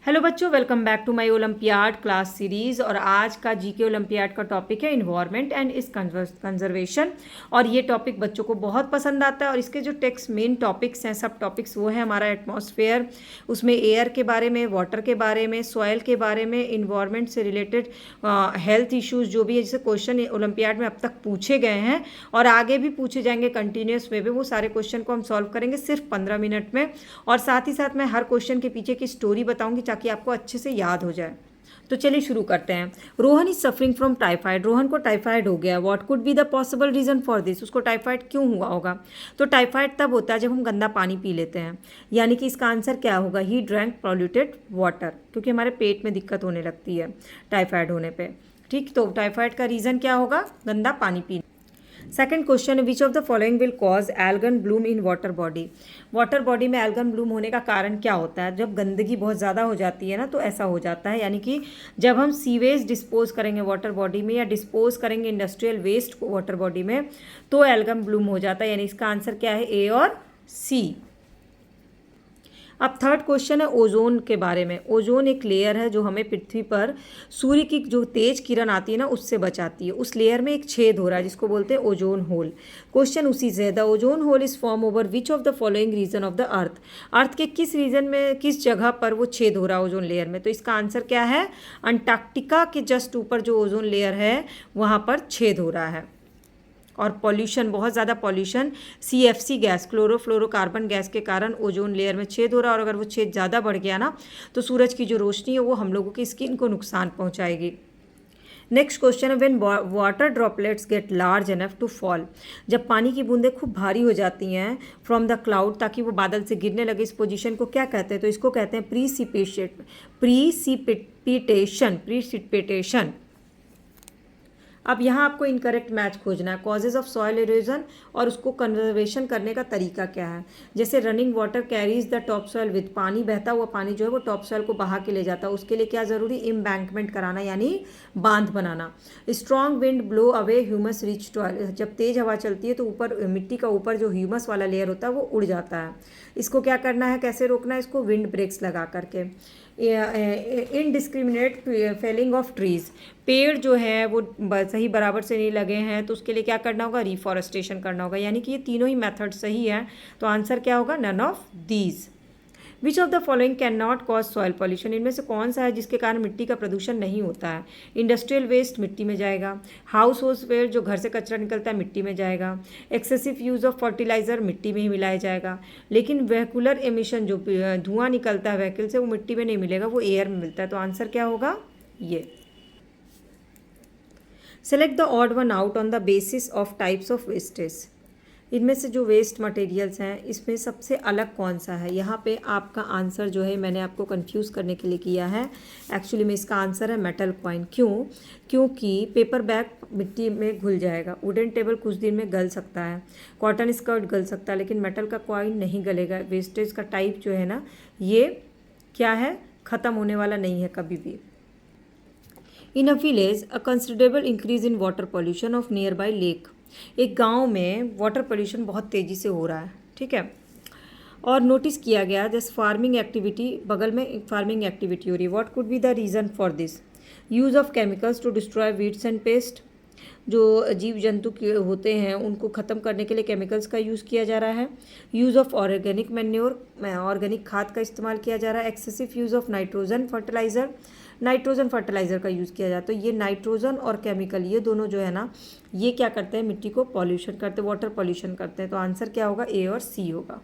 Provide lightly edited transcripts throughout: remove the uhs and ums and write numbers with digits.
Hello बच्चों, welcome back to my olympiad class series. और आज का जीके ओलंपियाड का टॉपिक है इन्वायरमेंट एंड इस कंजर्वेशन। और ये टॉपिक बच्चों को बहुत पसंद आता है। और इसके जो टेक्स्ट मेन टॉपिक्स हैं, सब टॉपिक्स वो हैं हमारा एटमॉस्फेयर, उसमें एयर के बारे में, वाटर के बारे में, सॉइल के बारे में, इन्वायरमेंट से रिलेटेड हेल्थ इश्यूज़ जो भी है, जैसे क्वेश्चन ओलंपियाड में अब तक पूछे गए हैं और आगे भी पूछे जाएंगे कंटिन्यूस वे में, वो सारे क्वेश्चन को हम सॉल्व करेंगे सिर्फ 15 मिनट में। और साथ ही साथ मैं हर क्वेश्चन के पीछे की स्टोरी बताऊंगी ताकि आपको अच्छे से याद हो जाए। तो चलिए शुरू करते हैं। Rohan is suffering from typhoid. Rohan को टाइफाइड हो गया। What could be the possible reason for this? उसको टाइफाइड क्यों हुआ होगा? तो टाइफाइड तब होता है जब हम गंदा पानी पी लेते हैं। यानी कि इसका आंसर क्या होगा? ही ड्रैंक पॉल्यूटेड वाटर, क्योंकि हमारे पेट में दिक्कत होने लगती है टाइफाइड होने पर। ठीक, तो टाइफाइड का रीज़न क्या होगा? गंदा पानी पीना। Second question, which of the following will cause Elgon Bloom in water body? Water body में एल्गन ब्लूम होने का कारण क्या होता है? जब गंदगी बहुत ज़्यादा हो जाती है ना, तो ऐसा हो जाता है। यानी कि जब हम सीवेज डिस्पोज करेंगे वाटर बॉडी में या डिस्पोज करेंगे इंडस्ट्रियल वेस्ट को वाटर बॉडी में, तो एल्गन ब्लूम हो जाता है। यानी इसका आंसर क्या है? ए और सी। अब थर्ड क्वेश्चन है ओजोन के बारे में। ओजोन एक लेयर है जो हमें पृथ्वी पर सूर्य की जो तेज किरण आती है ना, उससे बचाती है। उस लेयर में एक छेद हो रहा है जिसको बोलते हैं ओजोन होल। क्वेश्चन उसी से है, the ozone hole is form over which of the following region of the earth? Earth के किस रीजन में, किस जगह पर वो छेद हो रहा है ओजोन लेयर में? तो इसका आंसर क्या है? अंटार्कटिका के जस्ट ऊपर जो ओजोन लेयर है वहाँ पर छेद हो रहा है। और पॉल्यूशन, बहुत ज़्यादा pollution, CFC gas, chlorofluorocarbon gas के कारण ओजोन लेयर में छेद हो रहा है। और अगर वो छेद ज़्यादा बढ़ गया ना, तो सूरज की जो रोशनी है वो हम लोगों की स्किन को नुकसान पहुंचाएगी। नेक्स्ट क्वेश्चन है, when water droplets get large enough to fall? जब पानी की बूंदें खूब भारी हो जाती हैं फ्रॉम द क्लाउड, ताकि वो बादल से गिरने लगे, इस पोजीशन को क्या कहते हैं? तो इसको कहते हैं प्रीसिपिटेशन। अब यहाँ आपको इनकरेक्ट मैच खोजना है। कॉजेज ऑफ सॉइल इरोजन और उसको कंजर्वेशन करने का तरीका क्या है? जैसे running water carries the top soil with, पानी, बहता हुआ पानी जो है वो टॉप सॉइल को बहा के ले जाता है। उसके लिए क्या ज़रूरी? इम्बैंकमेंट कराना, यानी बांध बनाना। Strong wind blow away humus rich soil, जब तेज़ हवा चलती है तो ऊपर मिट्टी का ऊपर जो ह्यूमस वाला लेयर होता है वो उड़ जाता है। इसको क्या करना है, कैसे रोकना है इसको? विंड ब्रेक्स लगा करके। इनडिस्क्रिमिनेट फेलिंग ऑफ ट्रीज, पेड़ जो है वो सही बराबर से नहीं लगे हैं, तो उसके लिए क्या करना होगा? रिफॉरेस्टेशन करना होगा। यानी कि ये तीनों ही मेथड सही है। तो आंसर क्या होगा? None of these. Which of the following can not cause soil pollution? इनमें से कौन सा है जिसके कारण मिट्टी का प्रदूषण नहीं होता है? इंडस्ट्रियल वेस्ट मिट्टी में जाएगा। हाउस होल्ड वेस्ट, जो घर से कचरा निकलता है, मिट्टी में जाएगा। एक्सेसिव यूज़ ऑफ फर्टिलाइजर मिट्टी में ही मिलाया जाएगा। लेकिन वेहिकुलर एमिशन, जो धुआं निकलता है व्हीकल से, वो मिट्टी में नहीं मिलेगा, वो एयर में मिलता है। तो आंसर क्या होगा? ये। Select the odd one out on the basis of types of wastage. इनमें से जो वेस्ट मटेरियल्स हैं, इसमें सबसे अलग कौन सा है? यहाँ पे आपका आंसर जो है मैंने आपको कंफ्यूज करने के लिए किया है। एक्चुअली में इसका आंसर है मेटल कॉइन। क्यों? क्योंकि पेपर बैग मिट्टी में घुल जाएगा, वुडन टेबल कुछ दिन में गल सकता है, कॉटन स्कर्ट गल सकता है, लेकिन मेटल का कॉइन नहीं गलेगा। वेस्टेज का टाइप जो है ना, ये क्या है? ख़त्म होने वाला नहीं है कभी भी। In a village a considerable increase in water pollution of nearby lake. एक गांव में वाटर पोल्यूशन बहुत तेज़ी से हो रहा है, ठीक है, और नोटिस किया गया जैसे फार्मिंग एक्टिविटी, बगल में एक फार्मिंग एक्टिविटी हो रही है। What could be the reason for this? Use of chemicals to destroy weeds and pest, जो जीव जंतु होते हैं उनको ख़त्म करने के लिए केमिकल्स का यूज़ किया जा रहा है। Use of organic manure, organic खाद का इस्तेमाल किया जा रहा है। Excessive use of nitrogen fertiliser, nitrogen fertiliser का यूज़ किया जाता है। तो ये नाइट्रोजन और केमिकल, ये दोनों जो है ना, ये क्या करते हैं? मिट्टी को पॉल्यूशन करते हैं, वाटर पॉल्यूशन करते हैं। तो आंसर क्या होगा? ए और सी होगा।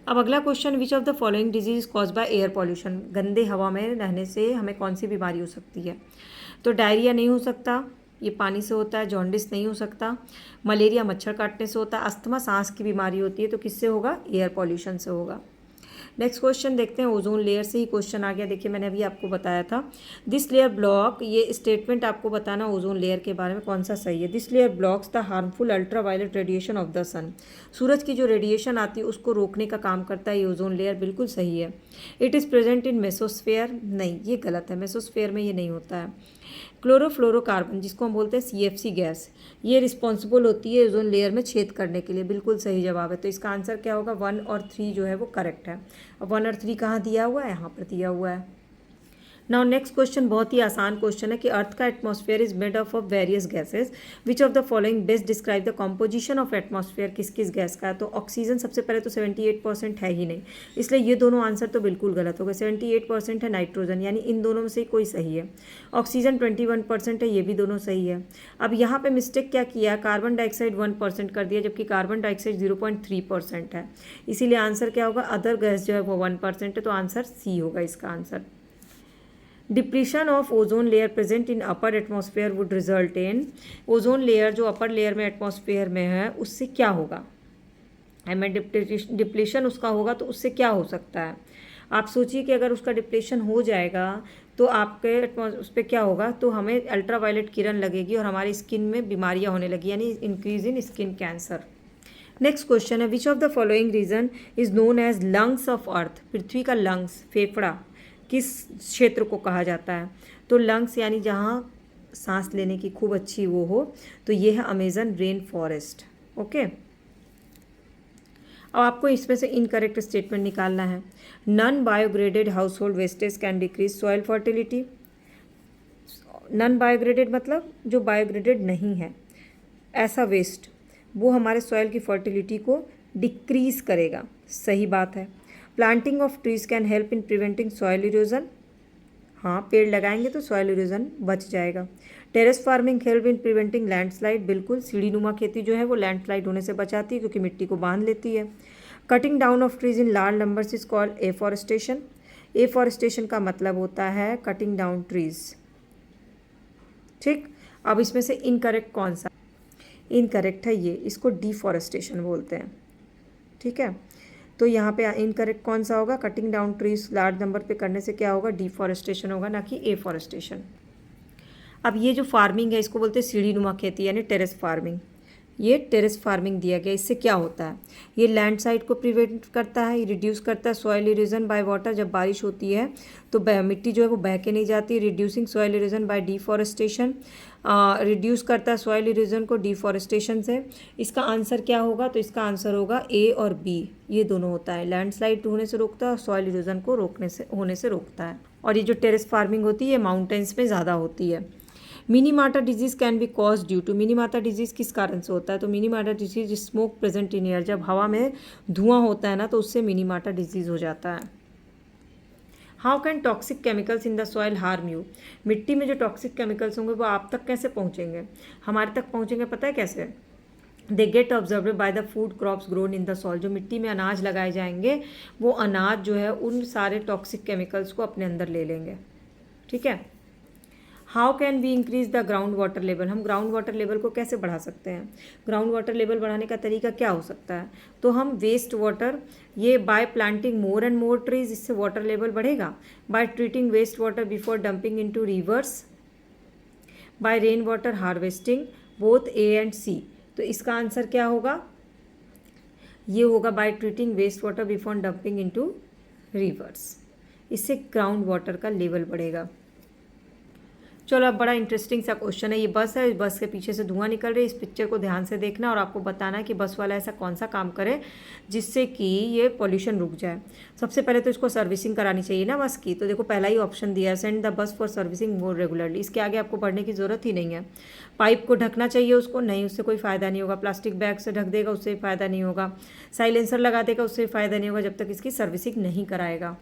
अब अगला question, which of the following disease cause by air pollution? गंदे हवा में रहने से हमें कौन सी बीमारी हो सकती है? तो डायरिया नहीं हो सकता, ये पानी से होता है। जॉन्डिस नहीं हो सकता। मलेरिया मच्छर काटने से होता है। अस्थमा सांस की बीमारी होती है। तो किससे होगा? एयर पॉल्यूशन से होगा। नेक्स्ट क्वेश्चन देखते हैं। ओजोन लेयर से ही क्वेश्चन आ गया। देखिए मैंने अभी आपको बताया था, दिस लेयर ब्लॉक, ये स्टेटमेंट आपको बताना ओजोन लेयर के बारे में कौन सा सही है। This layer blocks the harmful ultra violet radiation of the sun. सूरज की जो रेडिएशन आती है उसको रोकने का काम करता है ये ओजोन लेयर। बिल्कुल सही है। It is present in mesosphere, नहीं, ये गलत है, मेसोस्फेयर में ये नहीं होता है। क्लोरोफ्लोरोकार्बन जिसको हम बोलते हैं CFC गैस, ये रिस्पॉन्सिबल होती है ओजोन लेयर में छेद करने के लिए। बिल्कुल सही जवाब है। तो इसका आंसर क्या होगा? 1 और 3 जो है वो करेक्ट है। अब 1 और 3 कहाँ दिया हुआ है? यहाँ पर दिया हुआ है। नाउ नेक्स्ट क्वेश्चन बहुत ही आसान क्वेश्चन है कि अर्थ का atmosphere is made of various gases, which of the following best describe the composition of atmosphere. किस किस गैस का है? तो ऑक्सीजन सबसे पहले तो 78% है ही नहीं, इसलिए ये दोनों आंसर तो बिल्कुल गलत हो गए। 78% है नाइट्रोजन, यानी इन दोनों में से कोई सही है। ऑक्सीजन 21% है, ये भी दोनों सही है। अब यहाँ पे मिस्टेक क्या किया? कार्बन डाइऑक्साइड 1% कर दिया, जबकि कार्बन डाइऑक्साइड 0.3% है। इसीलिए आंसर क्या होगा? अदर गैस जो है वो 1% है, तो आंसर सी होगा इसका answer. Depletion of ozone layer present in upper atmosphere would result in, ozone layer जो अपर लेयर में एटमॉस्फेयर में है उससे क्या होगा? में डिप्लीशन उसका होगा तो उससे क्या हो सकता है? आप सोचिए कि अगर उसका डिप्लीशन हो जाएगा तो आपके उस पर क्या होगा? तो हमें अल्ट्रावायलेट किरण लगेगी और हमारी स्किन में बीमारियां होने लगी, यानी increase in skin cancer. Next question है, which of the following region is known as lungs of earth. पृथ्वी का लंग्स, फेफड़ा, किस क्षेत्र को कहा जाता है? तो लंग्स यानी जहाँ सांस लेने की खूब अच्छी वो हो, तो ये है अमेजन रेन फॉरेस्ट। ओके, अब आपको इसमें से इनकरेक्ट स्टेटमेंट निकालना है। Non biodegraded household wastage can decrease soil fertility. Non biodegraded मतलब जो बायोग्रेडेड नहीं है, ऐसा वेस्ट वो हमारे सॉइल की फर्टिलिटी को डिक्रीज करेगा। सही बात है। Planting of trees can help in preventing soil erosion. हाँ, पेड़ लगाएंगे तो सॉइल इरोजन बच जाएगा। Terrace farming help in preventing landslide. बिल्कुल, सीढ़ी नुमा खेती जो है वो लैंडस्लाइड होने से बचाती है क्योंकि मिट्टी को बांध लेती है। Cutting down of trees in large numbers is called afforestation. Afforestation का मतलब होता है कटिंग डाउन ट्रीज। ठीक, अब इसमें से इनकरेक्ट कौन सा? इनकरेक्ट है ये, इसको डिफॉरेस्टेशन बोलते हैं। ठीक है, तो यहाँ पे इनकरेक्ट कौन सा होगा? Cutting down trees large number पे करने से क्या होगा? डिफॉरेस्टेशन होगा, ना कि एफॉरेस्टेशन। अब ये जो फार्मिंग है इसको बोलते हैं सीढ़ी नुमा खेती, यानी टेरेस फार्मिंग। ये टेरेस फार्मिंग दिया गया, इससे क्या होता है? ये लैंडस्लाइड को प्रिवेंट करता है, ये रिड्यूस करता है सॉइल इरोजन बाय वाटर। जब बारिश होती है तो मिट्टी जो है वो बह के नहीं जाती। Reducing soil erosion bye deforestation, reduce करता है सॉइल इरोजन को डिफॉरेस्टेशन से। इसका आंसर क्या होगा? तो इसका आंसर होगा ए और बी, ये दोनों होता है। लैंडस्लाइड होने से रोकता है और सॉइल इरोजन को होने से रोकता है। और ये जो टेरेस फार्मिंग होती है माउंटेन्स में ज़्यादा होती है। Minamata disease can be cause due to. Minamata disease किस कारण से होता है? तो Minamata disease smoke present in air. जब हवा में धुआं होता है ना तो उससे मिनीमाटा डिजीज़ हो जाता है। How can toxic chemicals in the soil harm you. मिट्टी में जो टॉक्सिक केमिकल्स होंगे वो आप तक कैसे पहुंचेंगे? हमारे तक पहुंचेंगे पता है कैसे? They get observe by the food crops grown in the soil. जो मिट्टी में अनाज लगाए जाएंगे वो अनाज जो है उन सारे टॉक्सिक केमिकल्स को अपने अंदर ले लेंगे। ठीक है। How can we increase the ground water level. हम ग्राउंड वाटर लेवल को कैसे बढ़ा सकते हैं? ग्राउंड वाटर लेवल बढ़ाने का तरीका क्या हो सकता है? तो हम वेस्ट वाटर, ये by planting more and more trees, इससे वाटर लेवल बढ़ेगा। By treating waste water before dumping into rivers, by rain water harvesting, both A and C. तो इसका आंसर क्या होगा? ये होगा by treating waste water before dumping into rivers. इससे ground water का लेवल बढ़ेगा। चलो, अब बड़ा इंटरेस्टिंग सा क्वेश्चन है। ये बस है, इस बस के पीछे से धुआं निकल रही है। इस पिक्चर को ध्यान से देखना और आपको बताना है कि बस वाला ऐसा कौन सा काम करे जिससे कि ये पॉल्यूशन रुक जाए। सबसे पहले तो इसको सर्विसिंग करानी चाहिए ना बस की। तो देखो पहला ही ऑप्शन दिया है, send the bus for servicing more regularly. इसके आगे आपको पढ़ने की ज़रूरत ही नहीं है। पाइप को ढकना चाहिए उसको, नहीं, उससे कोई फ़ायदा नहीं होगा। प्लास्टिक बैग से ढक देगा, उससे भी फ़ायदा नहीं होगा। साइलेंसर लगा देगा, उससे भी फ़ायदा नहीं होगा जब तक इसकी सर्विसिंग नहीं कराएगा।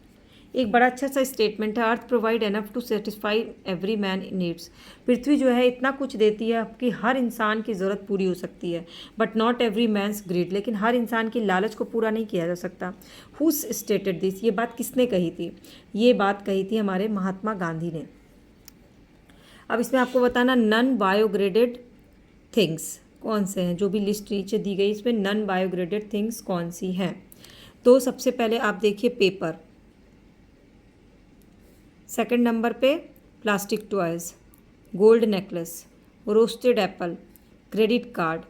एक बड़ा अच्छा सा स्टेटमेंट है, earth provide enough to satisfy every man needs. पृथ्वी जो है इतना कुछ देती है कि हर इंसान की ज़रूरत पूरी हो सकती है, but not every man's greed. लेकिन हर इंसान की लालच को पूरा नहीं किया जा सकता। हु स्टेटेड दिस, ये बात किसने कही थी? ये बात कही थी हमारे महात्मा गांधी ने। अब इसमें आपको बताना नॉन बायोग्रेडेड थिंग्स कौन से हैं। जो भी लिस्ट नीचे दी गई इसमें नॉन बायोग्रेडेड थिंग्स कौन सी हैं? तो सबसे पहले आप देखिए पेपर, सेकंड नंबर पे plastic toys, gold necklace, roasted Apple, credit card,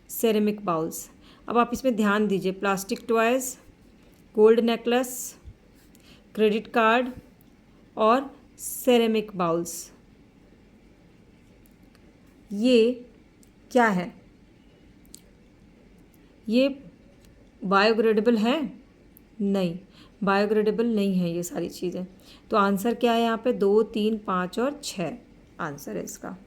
ceramic bowls. अब आप इसमें ध्यान दीजिए, plastic toys, gold necklace, credit card और सेरेमिक बाउल्स। ये क्या है? ये बायोग्रेडेबल है? नहीं, बायोग्रेडेबल नहीं है ये सारी चीज़ें। तो आंसर क्या है यहाँ पे? 2, 3, 5 और 6 आंसर है इसका।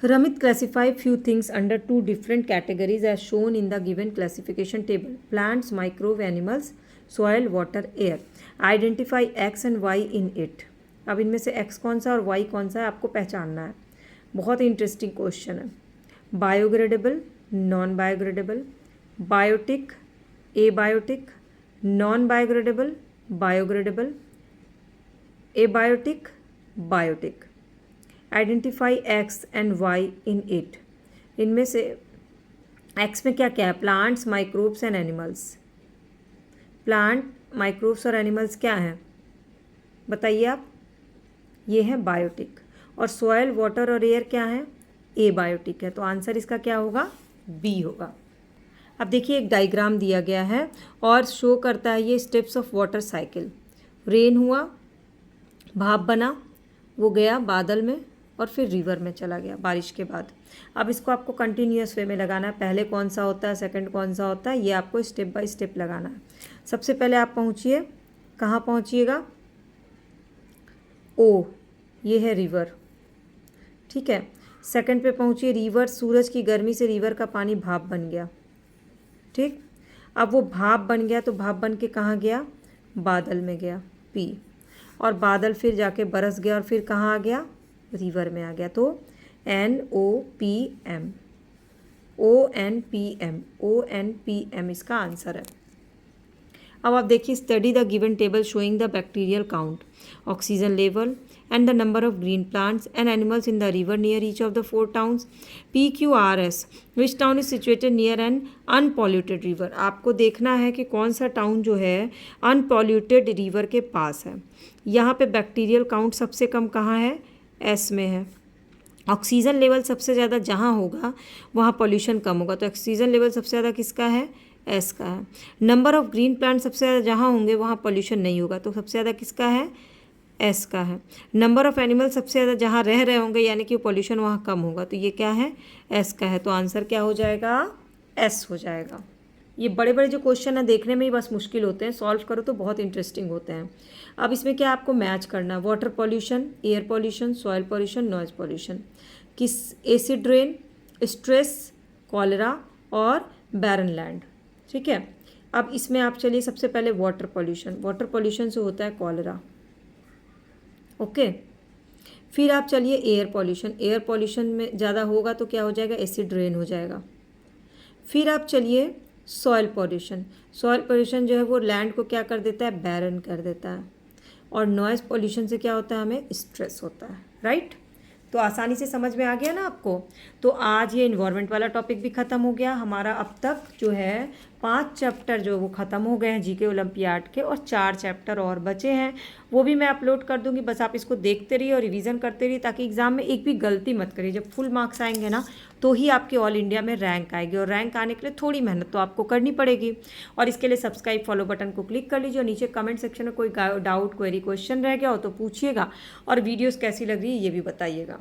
Ramit classify few things under 2 different categories as shown in the given classification table: plants, microbe, animals, soil, water, air. Identify x and y in it. अब इनमें से x कौन सा और y कौन सा है आपको पहचानना है। बहुत इंटरेस्टिंग क्वेश्चन है। Biodegradable, non biodegradable, biotic, abiotic, non biodegradable, biodegradable, abiotic, biotic. Identify X and Y in it. इनमें से एक्स में क्या क्या है? Plants, microbes and animals. Plant, microbes और एनिमल्स क्या हैं बताइए आप? ये है बायोटिक। और सॉयल, वाटर और एयर क्या है? एबायोटिक है। तो आंसर इसका क्या होगा? बी होगा। अब देखिए एक डायग्राम दिया गया है और शो करता है ये steps of water cycle. Rain हुआ, भाप बना, वो गया बादल में और फिर रिवर में चला गया बारिश के बाद। अब इसको आपको कंटिन्यूअस वे में लगाना है। पहले कौन सा होता है, सेकंड कौन सा होता है, ये आपको स्टेप बाय स्टेप लगाना है। सबसे पहले आप पहुंचिए, कहाँ पहुंचिएगा? ओ, ये है रिवर, ठीक है। सेकंड पे पहुंचिए रिवर, सूरज की गर्मी से रिवर का पानी भाप बन गया, ठीक। अब वो भाप बन गया तो भाप बन के कहाँ गया? बादल में गया, पी। और बादल फिर जाके बरस गया और फिर कहाँ आ गया? रिवर में आ गया। तो NOPM, ONPM, ONPM इसका आंसर है। अब आप देखिए, study the given table showing the bacterial count, oxygen level and the number of green plants and animals in the river near each of the 4 towns. PQRS, which town is situated near an unpolluted river? आपको देखना है कि कौन सा town जो है unpolluted river के पास है। यहाँ पे बैक्टीरियल काउंट सबसे कम कहाँ है? एस में है। ऑक्सीजन लेवल सबसे ज़्यादा जहाँ होगा वहाँ पॉल्यूशन कम होगा, तो ऑक्सीजन लेवल सबसे ज़्यादा किसका है? एस का है। नंबर ऑफ ग्रीन प्लांट सबसे ज़्यादा जहाँ होंगे वहाँ पॉल्यूशन नहीं होगा, तो सबसे ज़्यादा किसका है? एस का है। नंबर ऑफ एनिमल सबसे ज़्यादा जहाँ रह रहे होंगे यानी कि पॉल्यूशन वहाँ कम होगा, तो ये क्या है? एस का है। तो आंसर क्या हो जाएगा? एस हो जाएगा। ये बड़े बड़े जो क्वेश्चन है देखने में ही बस मुश्किल होते हैं, सॉल्व करो तो बहुत इंटरेस्टिंग होते हैं। अब इसमें क्या आपको मैच करना है? Water pollution, air pollution, soil pollution, noise pollution, किस एसिड रेन, स्ट्रेस, कॉलेरा और बैरन लैंड, ठीक है। अब इसमें आप चलिए सबसे पहले वाटर पॉल्यूशन। वाटर पॉल्यूशन से होता है कॉलेरा, ओके। फिर आप चलिए एयर पॉल्यूशन। एयर पॉल्यूशन में ज़्यादा होगा तो क्या हो जाएगा? एसिड रेन हो जाएगा। फिर आप चलिए सॉइल पॉल्यूशन। सॉइल पॉल्यूशन जो है वो लैंड को क्या कर देता है? बैरन कर देता है। और नॉइज़ पॉल्यूशन से क्या होता है? हमें स्ट्रेस होता है, राइट। तो आसानी से समझ में आ गया ना आपको। तो आज ये इन्वायरमेंट वाला टॉपिक भी ख़त्म हो गया हमारा। अब तक जो है 5 चैप्टर जो वो ख़त्म हो गए हैं जीके ओलंपियाड के, और 4 चैप्टर और बचे हैं, वो भी मैं अपलोड कर दूंगी। बस आप इसको देखते रहिए और रिवीजन करते रहिए ताकि एग्ज़ाम में एक भी गलती मत करिए। जब फुल मार्क्स आएंगे ना तो ही आपके ऑल इंडिया में रैंक आएगी, और रैंक आने के लिए थोड़ी मेहनत तो आपको करनी पड़ेगी। और इसके लिए सब्सक्राइब फॉलो बटन को क्लिक कर लीजिए, और नीचे कमेंट सेक्शन में कोई डाउट, क्वेरी, क्वेश्चन रह गया हो तो पूछिएगा, और वीडियोज़ कैसी लग रही है ये भी बताइएगा।